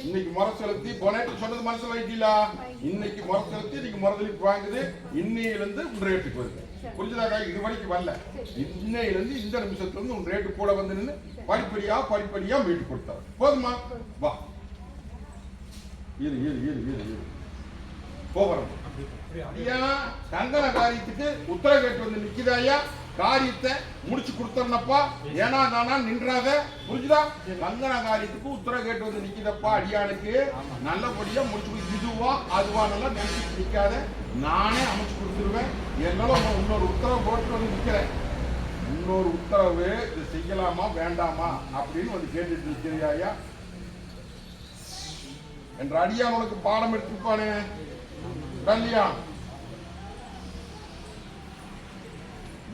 இன்னைக்கு முறை செலுத்தி போனேட்டு சொன்னது மனசுல வைக்கல. இன்னைக்கு முறை செலுத்தி இன்னைக்கு முறதளிப்பு வாங்குது. இன்னையிலிருந்து உன் ரேட்டுக்கு வருது. புரிஞ்சுதா? இது வரைக்கும் வரல. இன்னையிலிருந்து இந்த நிமிஷத்துல இருந்து உன் ரேட்டு கூட வந்து நின்று படிப்படியா மீட்டு கொடுத்தாரு. போதுமா? வா இரு இரு இரு இரு இரு போகிறோம். ஐயா கங்கண காரியத்துக்கு உத்தரவு கேட்டு வந்து நிக்குதாயா? காரியத்தை முடிச்சு கொடுத்தப்பா. ஏன்னா நானா நின்றாத. புரிஞ்சுதா? கங்கண காரியத்துக்கு உத்தரவு கேட்டு வந்து நிக்குதப்பா. அடியானுக்கு நல்லபடியா முடிச்சு இதுவா அதுவா நல்லா நினைச்சு நிக்காத. நானே அமைச்சு கொடுத்துருவேன். என்னால இன்னொரு உத்தரவு போட்டு வந்து நிக்கிறேன். இன்னொரு உத்தரவு இது செய்யலாமா வேண்டாமா அப்படின்னு வந்து கேட்டுட்டு நிக்கிறியா என்ற அடியான் உனக்கு பாடம் எடுத்துப்பானே. கல்யா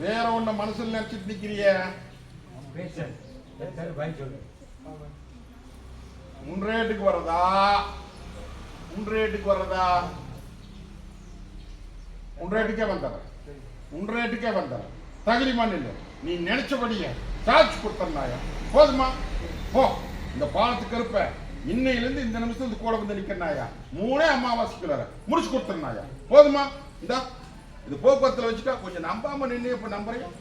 வேற ஒண்ணு மனசுல நினைச்சிட்டு நிக்கிறிய. உன் ரேட்டுக்கு வர்றதா? உன் ரேட்டுக்கு வர்றதா? உன் ரேட்டுக்கே வந்தார. உன் ரேட்டுக்கே வந்தார. தகுதிமான இல்லை. நீ நினைச்சபடிய சாட்சி கொடுத்தா போதுமா? போ. இந்த பாலத்துக்கு இருப்ப இன்னையிலிருந்து இந்த நிமிஷத்துக்கு கூட வந்து நிக்கிறாயா? 3 அமாவாசைக்குள்ள முடிச்சு கொடுத்துருந்தாயா? போதுமா? இந்த இது போக்குவரத்துல வச்சுட்டா கொஞ்சம் நம்பாம நின்று இப்ப நம்புறேன்.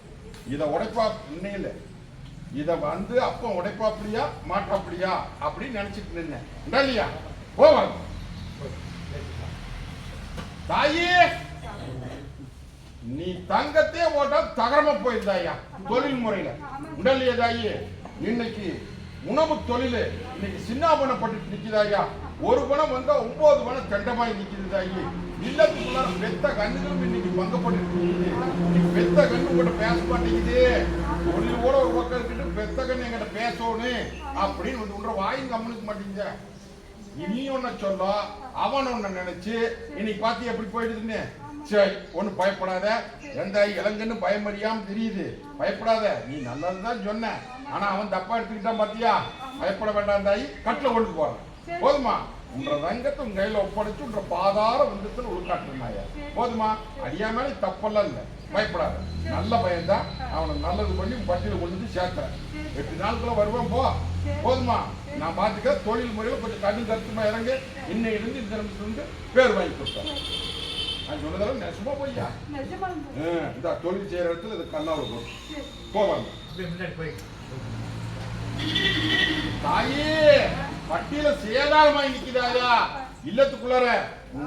இதை உடைப்பா இன்னையில இத வந்து அப்ப உடைப்பாப்படியா மாட்டாப்படியா அப்படின்னு நினைச்சிட்டு நின்னேன் இல்லையா? போவாங்க தாயே. நீ தங்கத்தையே போட்டா தகரமா போயிருந்தாயா தொழில் முறையில. உடல்லையே தாயே இன்னைக்கு உணவு தொழில் இன்னைக்கு சின்னாபனப்பட்டு நிக்குதாயா? ஒரு பணம் வந்தா 9 பணம் தண்டமாய் நிக்குது தாயி. இல்லத்துக்குள்ள பெத்த கண்ணுகளும் இன்னைக்கு பங்கப்பட்டு இன்னைக்கு பெத்த கண்ணு கூட பேச மாட்டேங்குது. தொழில் கூட ஒரு பக்கம் இருக்கிட்டு பெத்த கண்ணு எங்கிட்ட பேசணும் அப்படின்னு வந்து உன்ற வாயும் கம்முனுக்கு மாட்டேங்க. நீ ஒன்ன சொல்ல அவன் ஒன்ன நினைச்சு இன்னைக்கு பாத்தி எப்படி போயிடுதுன்னு. சரி ஒண்ணு பயப்படாத. ரெண்டாயி இளங்கன்னு பயம் அறியாம தெரியுது. பயப்படாத. நீ நல்லதுதான் சொன்ன. ஆனா அவன் தப்பா எடுத்துக்கிட்டான் பாத்தியா? பயப்பட வேண்டாம் தாயி. கட்டில கொண்டு போறான். போதுமா? உன்ற ரங்கத்தை உங்க கையில ஒப்படைச்சு உன்ற பாதார வந்தத்துல உள்காட்டுனாயா? போதுமா? அடியாமலே தப்பெல்லாம் இல்லை. பயப்படாத. நல்ல பயன்தான். அவனை நல்லது பண்ணி பட்டியல கொண்டு சேர்க்கிறேன். 8 நாளுக்குள்ள வருவான். போ. போதுமா? நான் பாத்துக்க. தொழில் முறையில கொஞ்சம் கடும் கருத்துமா இறங்கு. இன்னையிலிருந்து இந்த நிமிஷத்துல பேர் வாங்கி கொடுத்தேன். நான் சொன்னதெல்லாம் நெசமா போய்யா? இந்த தொழில் செய்யற இடத்துல இது கண்ணாவில் போகும். போவாங்க தாயே. பட்டியல சேதாரமாய் நிக்கிறாயா? இல்லத்துக்குள்ளார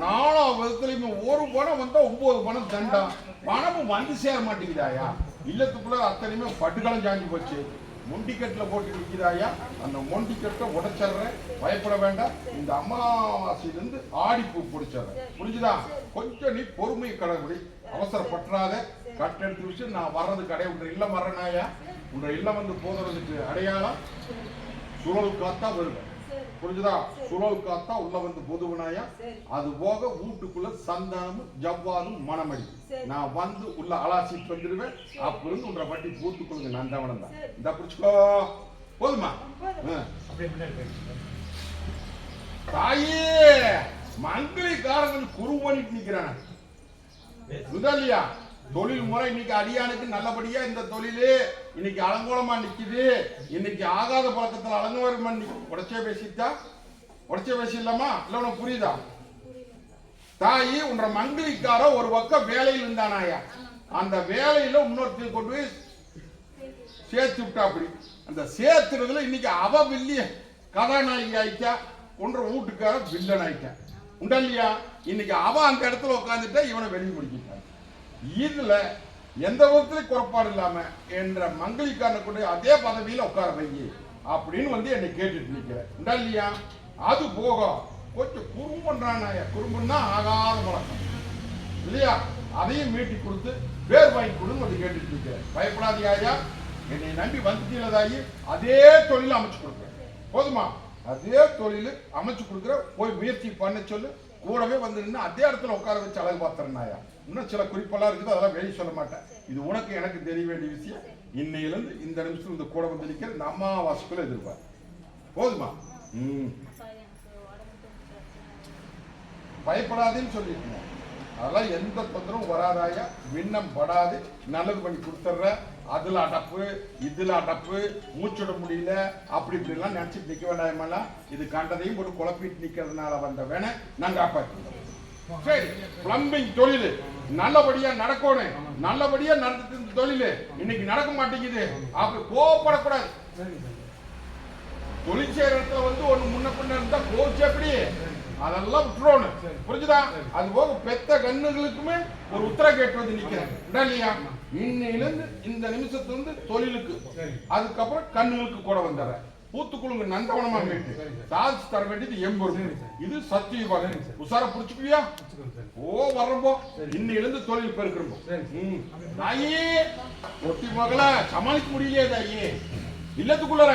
4 விதத்துலயுமே ஒரு பணம் வந்தா 9 பணம் தண்டம். பணமும் வந்து சேர மாட்டேங்குதாயா? இல்லத்துக்குள்ளார அத்தனையுமே பட்டுக்களும் சாஞ்சி போச்சு. மொண்டிக்கட்டில் போட்டு நிற்கிறாயா? அந்த மொண்டிக்கட்டை உடைச்சிடுற. பயப்பட வேண்டாம். இந்த அமாவாசையிலிருந்து ஆடிப்பூ பிடிச்சிடுற. புரிஞ்சுதா? கொஞ்சம் நீ பொறுமை கடைபிடி. அவசரப்பற்றாத. கட்டெடுத்து வச்சு நான் வர்றது கடை உன்ற இல்லம் வர்றனாயா? உன்ற இல்லம் வந்து போதுறதுக்கு அடையாளம் சுழல் காத்தா வருவேன். புரிஞ்சுதா? சுழல் காத்தா உள்ள வந்து பொதுவனாயா? அது போக வீட்டுக்குள்ள சந்தானமும் ஜவ்வாதும் மணமடி. நான் வந்து உள்ள அலாசிட்டு வந்துடுவேன். அப்ப இருந்து உன்ற வட்டி பூத்துக்குள்ளுங்க. நான் தவணம் தான். இந்த பிடிச்சுக்கோ. போதுமா? தாயே மங்களிக்காரங்கள் குரு பண்ணிட்டு நிக்கிறான. இல்லையா? தொழில் முறை இன்னைக்கு அடியானுக்கு நல்லபடியா இந்த தொழிலு இன்னைக்கு அலங்கோலமா நிக்குது. இன்னைக்கு ஆகாத பழக்கத்துல அலங்கோலமா உடச்சே பேசிட்டா? உடச்சே பேசிடலாமா? இல்ல உனக்கு புரியுதா? தாயி உன்ற மங்களிக்கார ஒரு பக்கம் வேலையில் இருந்தானாயா? அந்த வேலையில இன்னொருத்தர் கொண்டு போய் சேர்த்து விட்டா. அப்படி அந்த சேர்த்துறதுல இன்னைக்கு அவ வில்லிய கதாநாயகி ஆயிட்டா. ஒன்ற வீட்டுக்கார வில்லன் ஆயிட்டா. உண்டல்லையா? இன்னைக்கு அவ அந்த இடத்துல உட்காந்துட்டா. இவனை வெளியே முடிக்கிட்டான். இதுல எந்த விதத்திலும் குறைபாடு இல்லாம என்ற மங்களிக்காரனை கூட அதே பதவியில உட்கார வைங்க அப்படின்னு வந்து என்னை கேட்டுட்டு நிக்கிறேன். உண்டா இல்லையா? அது போக கொஞ்சம் குறும்புன்றானாயா, குறும்புன்னா ஆகாத பழக்கம் இல்லையா, அதையும் மீட்டி கொடுத்து பேர் வாங்கி கொடுன்னு வந்து கேட்டுட்டு இருக்கேன். பயப்படாதியாயா, என்னை நம்பி வந்துட்டீங்களதாயி, அதே தொழில அமைச்சு கொடுக்குறேன். போதுமா? அதே தொழில் அமைச்சு கொடுக்குற, போய் முயற்சி பண்ண சொல்லு. கூடவே வந்து நின்று அதே இடத்துல உட்கார வச்சு அழகு பார்த்துறேன்னாயா. இன்னும் சில குறிப்பெல்லாம் இருக்குது, அதெல்லாம் வெளியே சொல்ல மாட்டேன். இது உனக்கு எனக்கு தெரிய வேண்டிய விஷயம். இன்னையிலிருந்து இந்த நிமிஷம் இந்த கூட வந்து நிற்கிற இந்த அமாவாசைக்குள்ள எதிர்பார்ப்பு. போதுமா? பயப்படாதுன்னு சொல்லிருக்கீங்க. அதெல்லாம் எந்த தொந்தரவும் வராதாயா, விண்ணம் படாது, நல்லது பண்ணி கொடுத்துட்ற. அதுல அடப்பு, இதுல அடப்பு, மூச்சுட முடியல, அப்படி இப்படிலாம் நினைச்சிட்டு நிக்க வேண்டாயமெல்லாம். இது கண்டதையும் போட்டு குழப்பிட்டு நிக்கிறதுனால வந்த வேணை நான் காப்பாற்றுறோம். சரி, பிளம்பிங் தொழில் நல்லபடியா நடக்கணும். நல்லபடியா நடந்துட்டு தொழில் இன்னைக்கு நடக்க மாட்டேங்குது. அப்படி கோவப்படக்கூடாது. தொழில் செய்யற இடத்துல வந்து ஒண்ணு முன்ன பின்ன இருந்தா கோச்சு எப்படி, அதெல்லாம் விட்டுறோம். புரிஞ்சுதா? அது போக பெத்த கண்ணுகளுக்குமே ஒரு உத்தர கேட்டு வந்து நிக்கிறேன் இல்லையா. இன்னையிலிருந்து இந்த நிமிஷத்துல இருந்து தொழிலுக்கு, அதுக்கப்புறம் கண்ணுகளுக்கு கூட வந்துடுற. பூத்துக்குழுங்க நந்தவனமா கேட்டு சாதிச்சு தர வேண்டியது எம்பொரு. இது சத்தியமாக உசார புடிச்சுக்குவியா? ஓ வர்றப்போ இன்னையிலிருந்து தொழில் பெருக்கிறோம். தாயே ஒட்டி மகள சமாளிக்க முடியலையே தாயே. இல்லத்துக்குள்ளற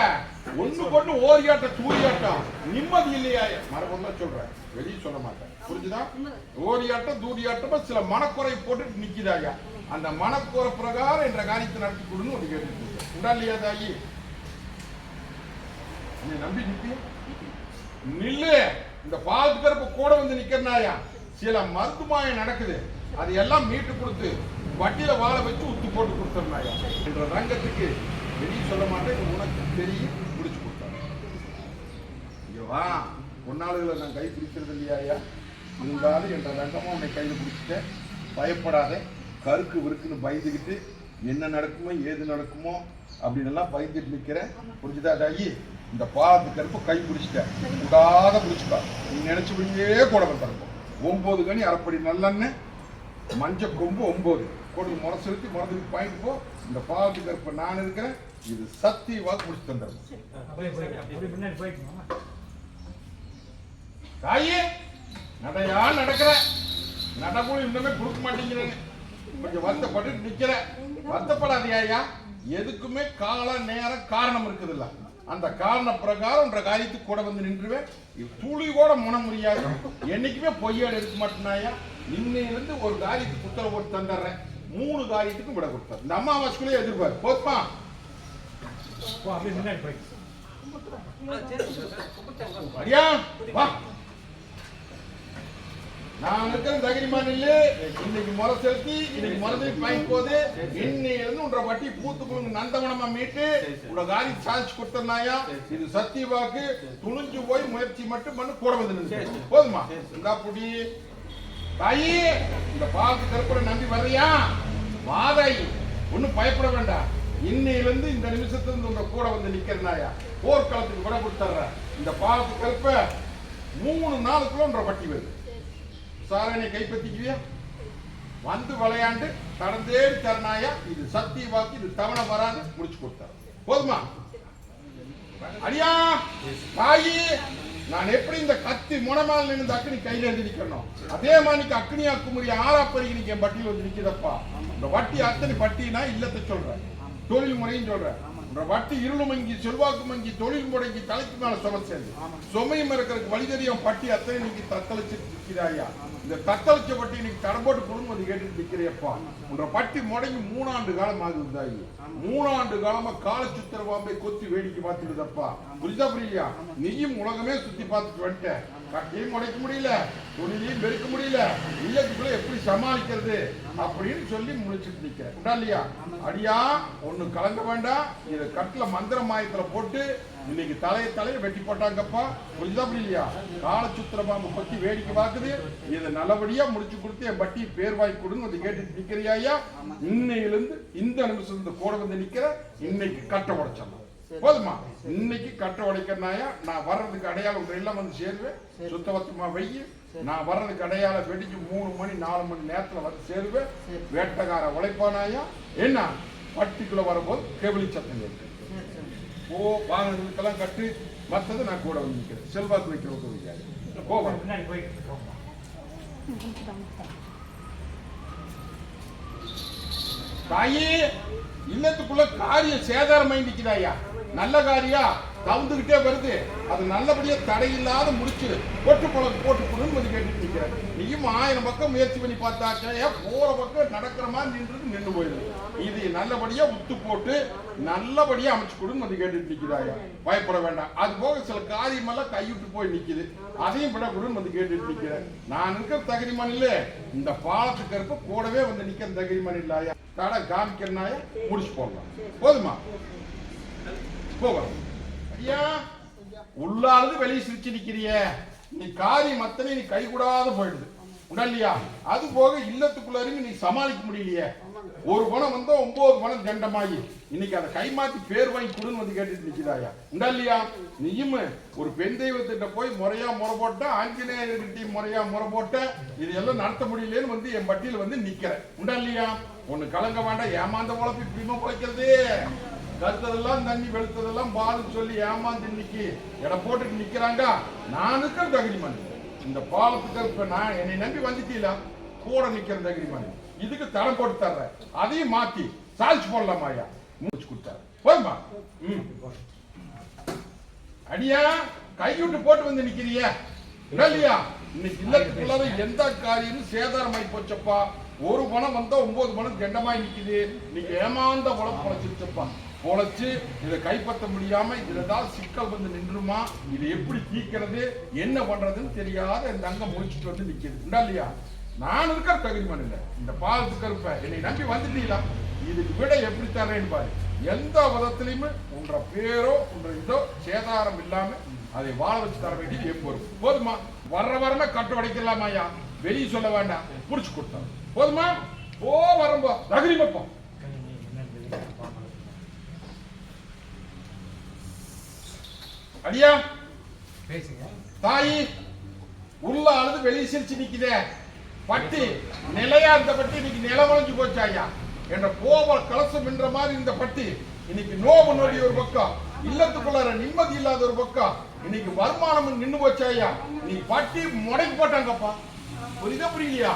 ஒண்ணு கொண்டு ஓரியாட்டம் தூரியாட்டம் நிம்மதி இல்லையா? மரபொல்லாம் சொல்றேன், வெளியே சொல்ல மாட்டேன். புரிஞ்சுதா? ஓரியாட்டம் தூரியாட்டம் சில மனக்குறை போட்டு நிக்குதாயா. அந்த மனக்குறை பிரகாரம் என்ற காரியத்தை நடத்தி கொடுன்னு ஒரு கேட்டு உண்டா இல்லையா தாயி? நீ நம்பி நிக்க நில்லு. இந்த பாதுகாப்பு கூட வந்து நிக்கிறனாயா, சில மருத்துவமாயம் நடக்குது, அது எல்லாம் மீட்டு கொடுத்து வட்டியில வாழ வச்சு உத்து போட்டு கொடுத்துருந்தாயா என்ற ரங்கத்துக்கு வெளியே சொல்ல மாட்டேன். உனக்கு தெரியும், முடிச்சு கொடுத்தாங்க. இங்க வா, பொன்னாளுகளை நான் கை பிடிக்கிறது இல்லையா இருந்தாலும் என்ற ரங்கமா உன்னை கையில் பிடிச்சிட்டேன். பயப்படாத, கருக்கு விருக்குன்னு பயந்துக்கிட்டு என்ன நடக்குமோ ஏது நடக்குமோ அப்படின்னு எல்லாம் பயந்துட்டு நிற்கிறேன். புரிஞ்சுதா தாயி? இந்த பாலத்து கருப்பு கை பிடிச்சிட்டேன், கூடாத பிடிச்சிட்டா. நீ நினைச்சபடியே கூட வந்துருப்போம். 9 கனி அரைப்படி நல்லெண்ணெய், மஞ்ச கொம்பு 9 கொண்டு முறை செலுத்தி முறதுக்கு பாயிண்ட் போ. இந்த பாலத்து கருப்பை நான் இருக்கிறேன். இது சத்தியவாக முடிச்சு தந்துடும். தாயே நடையா நடக்கிற நடமும் இன்னுமே கொடுக்க மாட்டேங்கிறேன்னு கொஞ்சம் வருத்தப்பட்டு நிக்கிற. வருத்தப்படாதியா, எதுக்குமே கால நேரம் காரணம் இருக்குது இல்ல. அந்த காரண பிரகாரம் என்ற காரியத்துக்கு கூட வந்து நின்றுவேன். துளி கூட முன முடியாது. என்னைக்குமே பொய்யாடு எடுக்க மாட்டேனாயா. இன்னையிலிருந்து ஒரு காரியத்துக்கு உத்தரவு போட்டு தந்துடுறேன். 3 காரியத்துக்கும் விட கொடுத்தார். இந்த அமாவாசைக்குள்ளே எதிர்பார்ப்பு. போதுமா? ஐயா வா, நான் இருக்கிற தகிரிமான் இல்ல. இன்னைக்கு முறை செலுத்தி இன்னைக்கு மருந்துக்கு பாயிண்ட் போது இன்னையிலிருந்து உன்ற வட்டி பூத்துக்குழுங்க நந்தவனமா மீட்டு உள்ள காரியம் சாதிச்சு கொடுத்தனாயா. இது சத்திய வாக்கு. துணிஞ்சு போய் முயற்சி மட்டும் பண்ணு, கூட வந்து போதுமா? இந்த புடி தாயி, இந்த பாக்கு கருப்பரை நம்பி வர்றியா? வாதாயி, ஒன்னும் பயப்பட வேண்டாம். இன்னையிலிருந்து இந்த நிமிஷத்துல உங்க கூட வந்து நிக்கிறனாயா. போர்க்களத்துக்கு விட கொடுத்துற. இந்த பாக்கு கருப்ப 3 நாளுக்குள்ள உன்ற வட்டி வருது. சாரனை கைப்பற்றிக்குவியா? வந்து விளையாண்டு கடந்தேறி தரனாயா. இது சத்திய வாக்கு. இது தவணை வராது, முடிச்சு கொடுத்தாரு. போதுமா? அடியா தாயி, நான் எப்படி இந்த கத்தி முனமால் நின்று அக்னி கையில இருந்து நிக்கணும், அதே மாதிரி அக்னி அக்குமுறி ஆறாப்பறி இன்னைக்கு என் பட்டியல் வந்து நிக்குதப்பா. இந்த வட்டி அத்தனை பட்டினா இல்லத்தை சொல்றேன், தொழில் முறையும் சொல்றேன். வட்டி இருளும் மங்கி செல்வாக்கு மங்கி தொழில் முடங்கி தலைக்கு மேல சும சேர்ந்து சுமையும் இருக்கிறதுக்கு வழி தெரியும். பட்டி அத்தனை இன்னைக்கு தத்தளிச்சு நிற்கிறாயா. இந்த தத்தளிச்ச பட்டி இன்னைக்கு தடம்போட்டு குடும்பம் வந்து கேட்டுட்டு நிற்கிறேப்பா. உன்ற பட்டி முடங்கி 3 ஆண்டு காலம் ஆகுதாயி. 3 ஆண்டு காலமா கால சுத்திர பாம்பை கொத்தி வேடிக்கை பார்த்துடுதப்பா. புரியுதா புரியலையா? நீயும் உலகமே சுத்தி பார்த்துட்டு வந்துட்ட. கட்டையும் உடைக்க முடியல, தொழிலையும் பெருக்க முடியல, இல்லத்துக்குள்ள எப்படி சமாளிக்கிறது அப்படின்னு சொல்லி முடிச்சுட்டு நிக்க உண்டா இல்லையா? அடியா ஒண்ணு கலங்க வேண்டாம். இதை கட்டுல மந்திர மாயத்துல போட்டு இன்னைக்கு தலையை வெட்டி போட்டாங்கப்பா. புரியுதா புரியலையா? கால சுத்திர பாம்பு பத்தி வேடிக்கை பார்க்குது. இதை நல்லபடியா முடிச்சு கொடுத்து என் பட்டி பேர் வாங்கி கொடுங்க வந்து கேட்டு நிக்கிறியா? இன்னையிலிருந்து இந்த நிமிஷம் இந்த கூட வந்து நிக்கிற. இன்னைக்கு கட்டை உடைச்சிடலாம். போதுமா? இன்னைக்கு கட்டை உடைக்கிறனாயா. நான் வர்றதுக்கு அடையாளம் எல்லாம் வந்து சேருவேன். சுத்தபத்தமா வெய்ய நான் வர்றதுக்கு அடையாளம் வெடிச்சு 3 மணி 4 மணி நேரத்துல வந்து சேருவேன். வேட்டக்கார உழைப்பானாயா. என்ன பட்டிக்குள்ள வரும்போது கெபிளி சத்தம் இருக்கு. ஓ வாங்கினதுக்கெல்லாம் கட்டு மற்றது நான் கூட வந்து நிற்கிறேன். செல்வாக்கு வைக்கிற உதவிக்காக போவேன். தாயி இல்லத்துக்குள்ள காரியம் சேதாரமாய் நிற்கிறாயா. நல்ல காரியா தவுந்துகிட்டே வருது. அது நல்லபடியா தடையில்லாத முடிச்சு போட்டு போட்டுக்கணும்னு வந்து கேட்டுட்டு நிற்கிறேன். நீயும் 1000 பக்கம் முயற்சி பண்ணி பார்த்தாச்சா போற பக்கம் நடக்கிற மாதிரி நின்று போயிடுது. இது நல்லபடியா உத்து போட்டு நல்லபடியா அமைச்சு கொடுன்னு வந்து கேட்டுட்டு நிற்கிறாயா. பயப்பட வேண்டாம். அது போக சில காரியமெல்லாம் கைவிட்டு போய் நிக்குது. அதையும் விடக்கூடாதுன்னு வந்து கேட்டுட்டு நிற்கிறேன். நான் இருக்கிற தகுதிமான் இல்ல, இந்த பாலத்துக்கு இருப்ப கூடவே வந்து நிக்கிற தகுதிமான் இல்லாயா. கடை காமிக்கிறனாய முடிச்சு போடலாம். போதுமா? போகலாம். ஐயா உள்ளாவது வெளியே சிரிச்சு நிக்கிறிய. நீ காரியம் அத்தனை நீ கை கூடாத போயிடுது உடல்லையா. அது போக இல்லத்துக்குள்ள இருந்து நீ சமாளிக்க முடியலையே. ஒரு பணம் வந்தா 9 பணம் தண்டமாயி இன்னைக்கு அதை கை மாத்தி பேர் வாங்கி கொடுன்னு வந்து கேட்டுட்டு நிக்கிறாயா. உண்டல்லையா நீயும் ஒரு பெண் தெய்வத்திட்ட போய் முறையா முறை போட்ட, ஆஞ்சநேயர்கிட்டையும் முறையா முறை போட்ட, இதெல்லாம் நடத்த முடியலன்னு வந்து என் பட்டியல வந்து நிக்கிற. உண்டல்லையா ஒண்ணு கலங்க வேண்டாம். ஏமாந்த உழப்பு இப்படிமா பிழைக்கிறது. கருத்ததெல்லாம் தண்ணி வெளுத்ததெல்லாம் பாலுன்னு சொல்லி ஏமாந்து இன்னைக்கு எடை போட்டுட்டு நிக்கிறாங்க. நானுக்கு தகுதிமான் இந்த பாலத்துக்கு இப்ப நான் என்னை நம்பி வந்துட்டீங்களா கூட நிக்கிற தகுதிமான். இதுக்கு தரம் போட்டு தர்ற, அதையும் மாத்தி சால்ச்சு போடலாமா ஐயா. முடிச்சு கொடுத்தாரு. போதுமா? அடியா கைவிட்டு போட்டு வந்து நிக்கிறிய இல்லையா. இன்னைக்கு இல்லத்துக்குள்ளார எந்த காரியம் சேதாரமாயி போச்சப்பா. ஒரு பணம் வந்தா 9 பணம் கெண்டமாய் நிக்குது. நீங்க ஏமாந்த உழப்பு பொழைச்சிருச்சப்பா. பொழைச்சு இதை கைப்பற்ற முடியாம இதுதான் சிக்கல் வந்து நின்றுமா. இது எப்படி தீக்கிறது என்ன பண்றதுன்னு தெரியாத இந்த அங்கம் முடிச்சுட்டு வந்து நிக்குது. உண்டா இல்லையா? நான் இருக்கிற தகுதிமான் இல்லை. இந்த பாலத்துக்கு இருப்ப என்னை நம்பி வந்துட்டீங்களா. இதுக்கு விட எப்படி தர்றேன்னு பாரு. எந்த விதத்திலையுமே உன்ற பேரோ உன்ற இதோ சேதாரம் இல்லாம அதை வாழ வச்சு தர வேண்டியது எப்போது. போதுமா? வரமே கட்டு அடைக்கலாமாயா. வெளியே சொல்ல வேண்டாம். புடிச்சு கொடுத்தோம். போதுமா? போ வரம்போ தகுதிமப்போ. அடியா தாயி உள்ள அழுது வெளியே சிரிச்சு நிக்குதே. பட்டி நிலையா இருந்த பட்டி இன்னைக்கு நிலவளைஞ்சு போச்சு ஐயா. என்ற கோவ கலசம் என்ற மாதிரி இந்த பட்டி இன்னைக்கு நோவு நொடி ஒரு பக்கம், இல்லத்துக்குள்ளார நிம்மதி இல்லாத ஒரு பக்கம், இன்னைக்கு வருமானம் நின்று போச்சு ஐயா. நீ பட்டி முடக்கி போட்டாங்கப்பா. புரியுதா புரியலையா?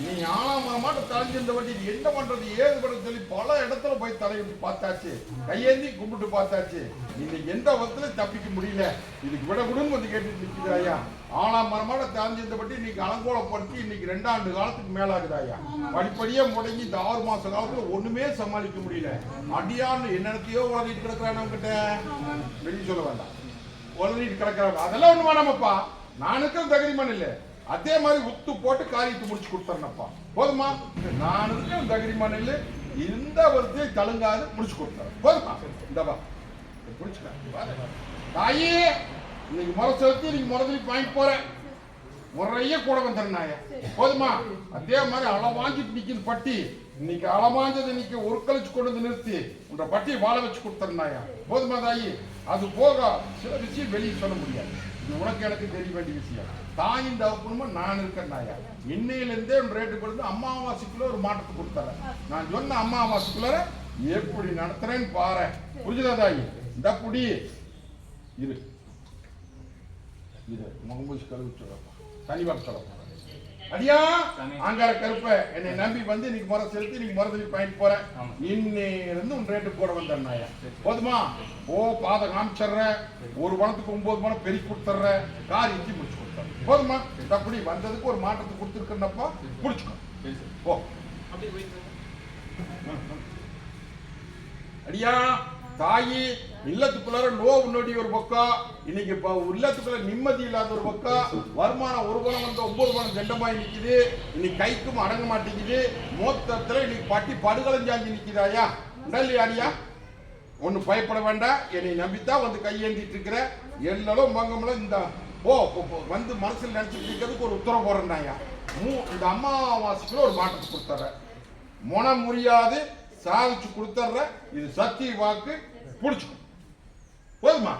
நீ ஆளாமரமாட்ட தலைஞ்சிருந்த வண்டி என்ன பண்றது ஏது பண்றது சொல்லி பல இடத்துல போய் தலையிட்டு பார்த்தாச்சு. கையேந்தி கும்பிட்டு பார்த்தாச்சு. இன்னைக்கு எந்த விதத்துல தப்பிக்க முடியல. இதுக்கு விட கூடன்னு வந்து கேட்டுட்டு நிற்குது ஐயா. ஆளாமரமாட்ட தலைஞ்சிருந்த பட்டி இன்னைக்கு அலங்கோலப்படுத்தி இன்னைக்கு 2 ஆண்டு காலத்துக்கு மேலாகுது ஐயா. படிப்படியா முடங்கி இந்த 6 மாச காலத்துல ஒண்ணுமே சமாளிக்க முடியல. அடியான்னு என்னத்தையோ உளறிட்டு கிடக்குறான் கிட்ட. வெளியே சொல்ல வேண்டாம். உளறிட்டு கிடக்குறாங்க. அதெல்லாம் ஒண்ணு வேணாமப்பா. நானுக்கும் தகுதிமான் இல்லை. அதே மாதிரி உத்து போட்டு காரியத்தை முடிச்சு கொடுத்தா போதுமா? நான் இருக்க தகுதிமான் இல்லை. இந்த வருத்தையை தழுங்காது முடிச்சு கொடுத்தாரு. போதுமா? இந்தவா முடிச்சுக்க தாயி. இன்னைக்கு முறை செலுத்தி இன்னைக்கு முறைதலி வாங்கிட்டு போறேன். முறைய கூட வந்துடுறாய. போதுமா? அதே மாதிரி அளவாஞ்சிட்டு நிக்கிது பட்டி. இன்னைக்கு அளவாஞ்சது இன்னைக்கு ஒரு கழிச்சு கொண்டு வந்து நிறுத்தி உன்ற பட்டியை வாழ வச்சு கொடுத்துருந்தாயா. போதுமா தாயி? அது போக சில விஷயம் வெளியே சொல்ல முடியாது. இது உனக்கு எனக்கு தெரிய வேண்டிய விஷயம். தாயின் தகப்பனுமா நான் இருக்கிறேன்னாயா. இன்னையிலிருந்தே ரேட்டு கொடுத்து அமாவாசைக்குள்ள ஒரு மாற்றத்தை கொடுத்தார. நான் சொன்ன அமாவாசைக்குள்ள எப்படி நடத்துறேன்னு பாரு. புரிஞ்சுதா தாயி? இந்த புடி இரு இது முகம்பூசி கழுவி சொல்லப்பா. தனி வர சொல்லப்பா. அடியா அங்கார கருப்ப என்னை நம்பி வந்து இன்னைக்கு முறை செலுத்தி இன்னைக்கு முறை பாயிண்ட் போறேன். இன்னிலிருந்து உன் ரேட்டு கூட வந்தாயா. போதுமா? ஓ பாத காமிச்சர்ற. ஒரு பணத்துக்கு 9 பணம் பெருக்கி கொடுத்துட்ற. காரியத்தை முடிச்சு கொடுத்தாரு. போதுமா? அப்படி வந்ததுக்கு ஒரு மாற்றத்தை கொடுத்துருக்கப்பா. புடிச்சுக்கோ. ஓ அடியா தாயி இல்லத்துக்குள்ளார நோவு நொடி ஒரு பக்கம், இன்னைக்கு இல்லத்துக்குள்ள நிம்மதி இல்லாத ஒரு பக்கம், வருமானம் ஒரு பணம் வந்து 9 பணம் தண்டமாய் நிக்குது. இன்னைக்கு கைக்கும் அடங்க மாட்டேங்குது. மொத்தத்துல இன்னைக்கு பட்டி படுகலஞ்சாஞ்சி நிக்குதாயா. இல்லையாடியா? ஒண்ணு பயப்பட வேண்டாம். என்னை நம்பித்தான் வந்து கையேந்திட்டு இருக்கிற. எல்லாரும் மங்கமல இந்த வந்து மனசுல நினைச்சிட்டு இருக்கிறதுக்கு ஒரு உத்தரவு போறேன்டாயா. இந்த அமாவாசைக்குள்ள ஒரு மாற்றத்தை கொடுத்துற. மனம் முடியாது சாதிச்சு கொடுத்துட்ற. இது சத்திய வாக்கு. புடிச்சுக்கோ. போதுமா?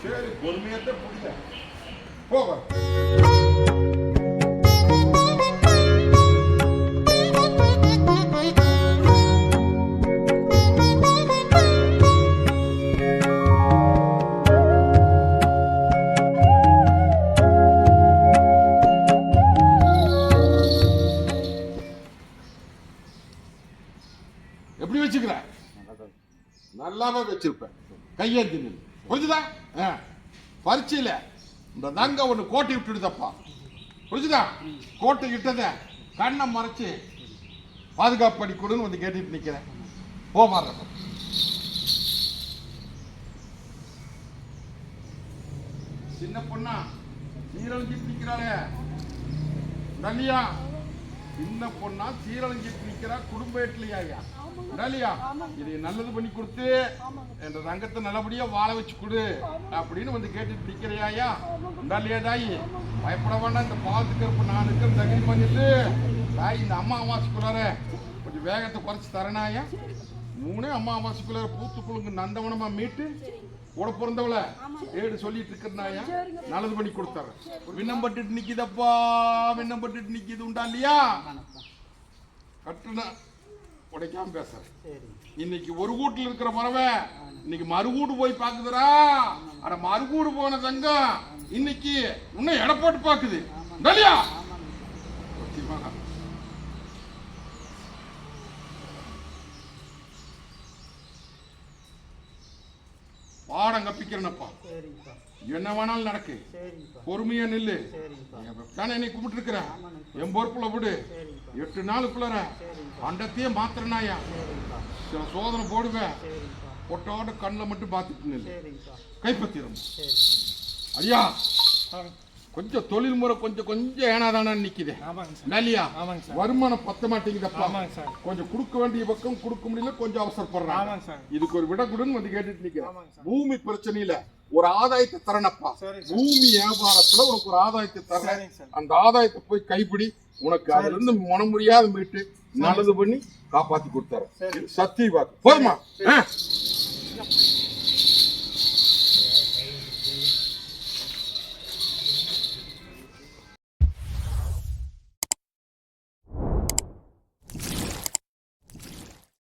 சரி பொறுமையத்தை புடிச்ச போக. வச்சிருப்பேன். கையேந்தி நில். புரிஞ்சுதா? பரீட்சையில இந்த தங்க ஒண்ணு கோட்டை விட்டுடுதப்பா. புரிஞ்சுதா? கோட்டை கிட்டத கண்ணை மறைச்சு பாதுகாப்பு பண்ணி கொடுன்னு வந்து கேட்டுட்டு நிக்கிறேன். போ மாறப்ப. சின்ன பொண்ணா சீரழிஞ்சிட்டு நிக்கிறாளே நல்லியா, சின்ன பொண்ணா சீரழிஞ்சிட்டு நிக்கிறா, குடும்ப வீட்லயா நல்லியா, இதை நல்லது பண்ணி கொடுத்து என்ற தங்கத்தை நல்லபடியா வாழ வச்சு கொடு அப்படின்னு வந்து கேட்டுட்டு நிக்கிறையா நல்லியா தாயி. பயப்பட வேண்டாம், இந்த பாவத்துக்கு இருப்ப நான் இருக்கிற தகுதி பண்ணிட்டு தாய் இந்த அம்மாவாசைக்குள்ளார கொஞ்சம் வேகத்தை குறைச்சி தரணாயா. 3 அம்மாவாசைக்குள்ளார பூத்து குழுங்கு நந்தவனமா மீட்டு கூட பிறந்தவள ஏடு சொல்லிட்டு இருக்கிறனாயா நல்லது பண்ணி கொடுத்தாரு. விண்ணம் பட்டுட்டு நிக்குதப்பா, விண்ணம் பட்டுட்டு நிக்குது உண்டா இல்லையா? கட்டுன உடைக்காம பேச. இன்னைக்கு ஒரு கூட்டுல இருக்கிற பறவை இன்னைக்கு மறுகூடு போய் பாக்குதுரா. அட மறுகூடு போன தங்கம் இன்னைக்கு இன்னும் எடை போட்டு பாக்குது இல்லையா? பாடம் கப்பிக்கிறேனப்பா, என்ன வேணாலும் நடக்கு, பொறுமையா நில்லு. தானே என்னை கும்பிட்டு இருக்கிறேன், என் பொறுப்புல விடு. 8 நாளுக்குள்ளார அண்டத்தையே மாத்திரனாயா சோதனை போடுவேன். பொட்டோட கண்ணில் மட்டும் பார்த்துட்டு நில்லு, கைப்பற்றிடும். ஐயா கொஞ்சம் தொழில் முறை கொஞ்சம் கொஞ்சம் ஏனாதானா நிக்குது இல்லையா? வருமானம் பத்த மாட்டேங்குதப்பா. கொஞ்சம் கொடுக்க வேண்டிய பக்கம் கொடுக்க முடியல, கொஞ்சம் அவசரப்படுறாங்க. இதுக்கு ஒரு விட கொடுன்னு வந்து கேட்டுட்டு நிக்கிறேன். பூமி பிரச்சனையில ஒரு ஆதாயத்தை தரணப்பா. பூமி வியாபாரத்துல உனக்கு ஒரு ஆதாயத்தை தரேன். அந்த ஆதாயத்தை போய் கைப்பிடி. உனக்கு அதுல இருந்து மனம் முடியாத மீட்டு நல்லது பண்ணி காப்பாத்தி கொடுத்தாரு. சத்திய வாக்கு போதுமா?